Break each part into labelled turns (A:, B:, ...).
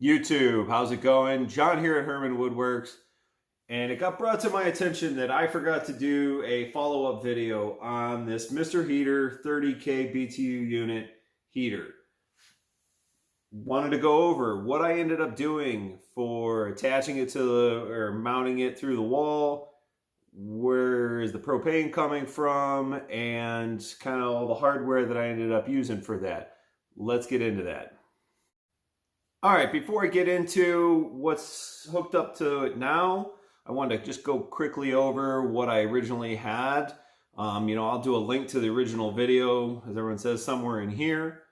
A: YouTube, how's it going? John here at Herman Woodworks, and it got brought to my attention that I forgot to do a follow-up video on this Mr. Heater 30K BTU unit heater. Wanted to go over what I ended up doing for attaching it to or mounting it through the wall, where is the propane coming from, and kind of all the hardware that I ended up using for that. Let's get into that. All right, before I get into what's hooked up to it now, I wanted to just go quickly over what I originally had. I'll do a link to the original video, as everyone says, somewhere in here.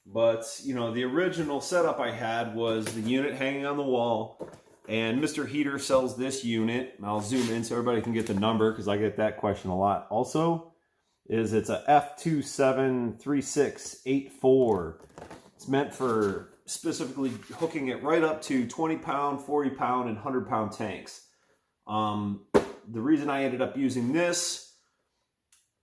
A: But, the original setup I had was the unit hanging on the wall, and Mr. Heater sells this unit. I'll zoom in so everybody can get the number, because I get that question a lot. Also, it's a F273684. It's meant for specifically hooking it right up to 20-pound, 40-pound, and 100-pound tanks. The reason I ended up using this,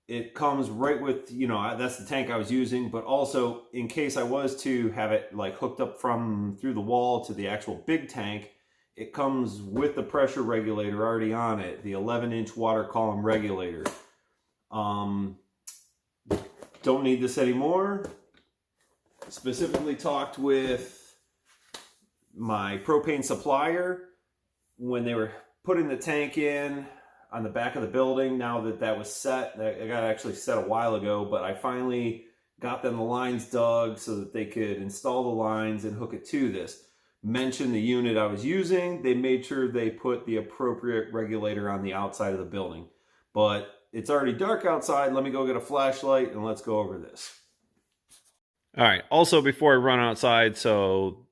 A: it comes right with, that's the tank I was using, but also in case I was to have it like hooked up from through the wall to the actual big tank, it comes with the pressure regulator already on it, the 11-inch water column regulator. Don't need this anymore. Specifically talked with my propane supplier when they were putting the tank in on the back of the building. Now that was set, I got actually set a while ago, but I finally got them the lines dug so that they could install the lines and hook it to this. Mentioned the unit I was using. They made sure they put the appropriate regulator on the outside of the building. But it's already dark outside. Let me go get a flashlight and let's go over this. All right, also before I run outside, so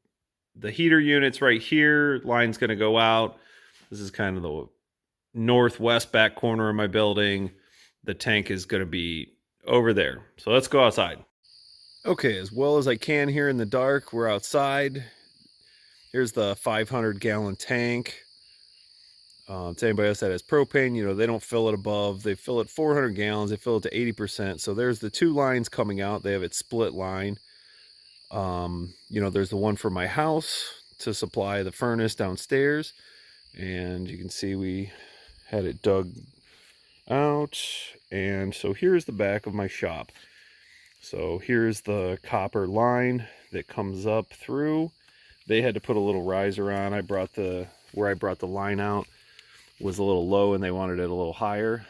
A: the heater unit's right here, line's gonna go out. This is kind of the northwest back corner of my building. The tank is gonna be over there. So let's go outside. Okay, as well as I can here in the dark, we're outside. Here's the 500-gallon tank. To anybody else that has propane, they don't fill it above. They fill it 400 gallons. They fill it to 80%. So there's the two lines coming out. They have it split line. There's the one for my house to supply the furnace downstairs. And you can see we had it dug out. And so here's the back of my shop. So here's the copper line that comes up through. They had to put a little riser on. Where I brought the line out was a little low and they wanted it a little higher.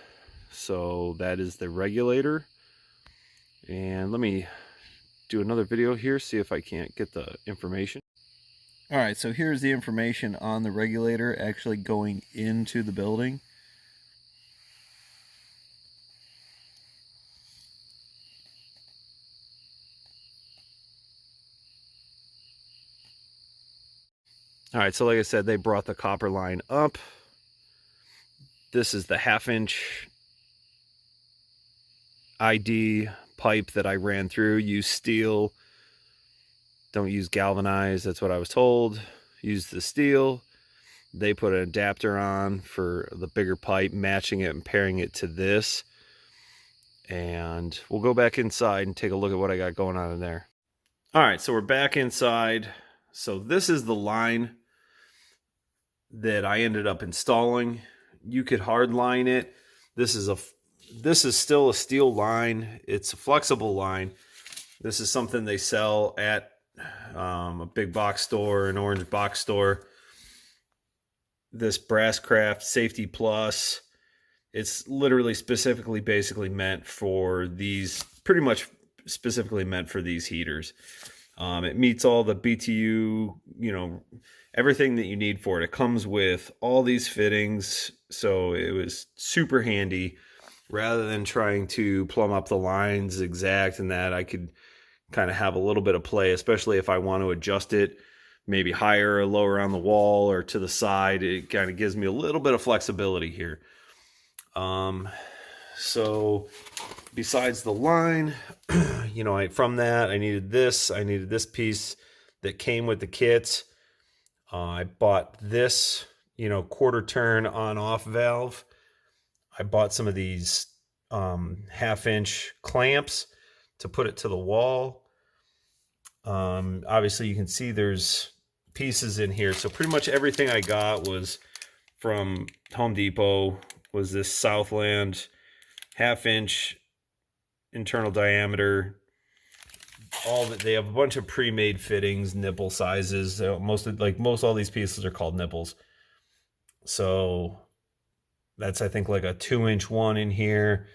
A: So that is the regulator. And let me do another video here, see if I can't get the information. All right, so here's the information on the regulator actually going into the building. All right, so like I said, they brought the copper line up. This is the 1/2-inch ID pipe that I ran through. Use steel. Don't use galvanized. That's what I was told. Use the steel. They put an adapter on for the bigger pipe, matching it and pairing it to this. And we'll go back inside and take a look at what I got going on in there. All right, so we're back inside. So this is the line that I ended up installing. You could hard line it. This is still a steel line. It's a flexible line. This is something they sell at a big box store, an orange box store. This Brasscraft Safety Plus. It's literally basically meant for these, pretty much specifically meant for these heaters. It meets all the BTU, everything that you need for it. It comes with all these fittings, so it was super handy. Rather than trying to plumb up the lines exact and that, I could kind of have a little bit of play, especially if I want to adjust it maybe higher or lower on the wall or to the side. It kind of gives me a little bit of flexibility here. So besides the line, from that, I needed this piece that came with the kit. I bought this, quarter turn on off valve. I bought some of these 1/2-inch clamps to put it to the wall. Obviously you can see there's pieces in here. So pretty much everything I got was from Home Depot. Was this Southland 1/2 inch internal diameter. All that, they have a bunch of pre-made fittings, nipple sizes. Most all these pieces are called nipples. So that's, I think, like a 2-inch one in here.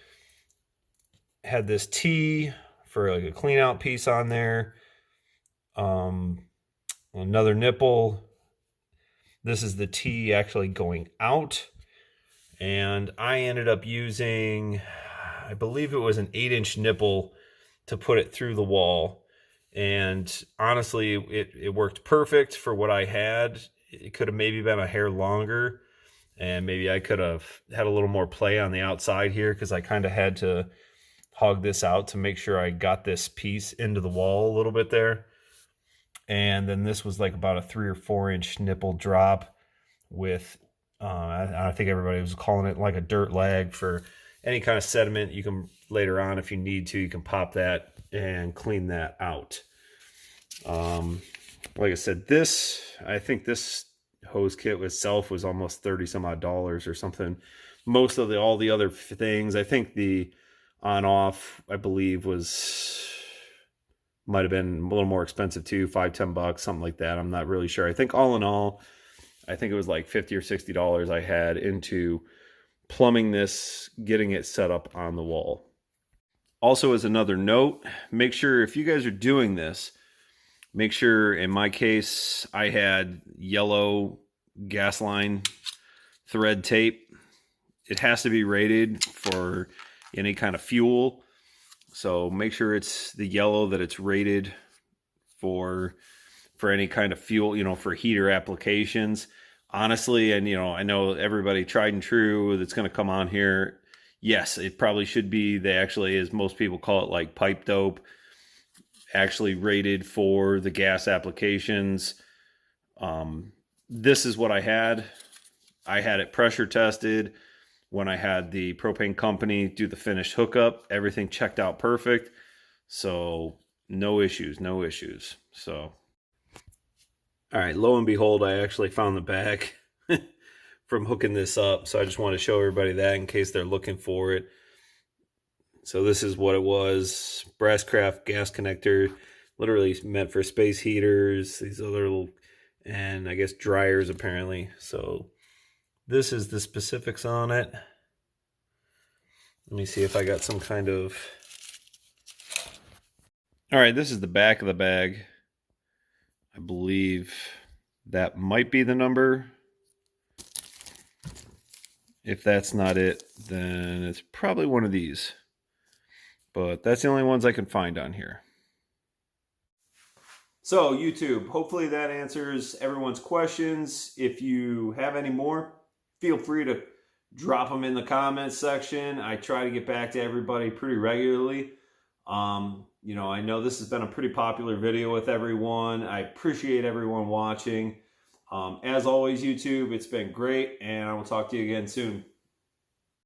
A: Had this T for like a clean out piece on there. Another nipple. This is the T actually going out. And I ended up using, I believe it was an 8-inch nipple to put it through the wall. And honestly, it worked perfect for what I had. It could have maybe been a hair longer, and maybe I could have had a little more play on the outside here, because I kind of had to hog this out to make sure I got this piece into the wall a little bit there. And then this was like about a 3 or 4-inch nipple drop with, I think everybody was calling it like a dirt lag for any kind of sediment. You can later on, if you need to, you can pop that and clean that out. Like I said, I think this hose kit itself was almost 30 some odd dollars or something. Most of all the other things, I think the on off, I believe, might have been a little more expensive too, $5-10, something like that. I'm not really sure. I think all in all, I think it was like $50 or $60 I had into plumbing this, getting it set up on the wall. Also, as another note, make sure if you guys are doing this, make sure, in my case, I had yellow gas line thread tape. It has to be rated for any kind of fuel. So make sure it's the yellow, that it's rated for any kind of fuel, for heater applications. Honestly, and I know everybody tried and true that's going to come on here. Yes, it probably should be, they actually, as most people call it, like pipe dope, actually rated for the gas applications. This is what I had. I had it pressure tested. When I had the propane company do the finished hookup, everything checked out perfect. So no issues. So, all right, lo and behold, I actually found the bag from hooking this up. So I just want to show everybody that in case they're looking for it. So this is what it was. Brasscraft gas connector, literally meant for space heaters, these other little, and I guess dryers apparently. So this is the specifics on it. Let me see if I got some kind of... All right, this is the back of the bag. I believe that might be the number. If that's not it, then it's probably one of these. But that's the only ones I can find on here. So YouTube, hopefully that answers everyone's questions. If you have any more, feel free to drop them in the comments section. I try to get back to everybody pretty regularly. I know this has been a pretty popular video with everyone. I appreciate everyone watching. As always, YouTube, it's been great, and I will talk to you again soon.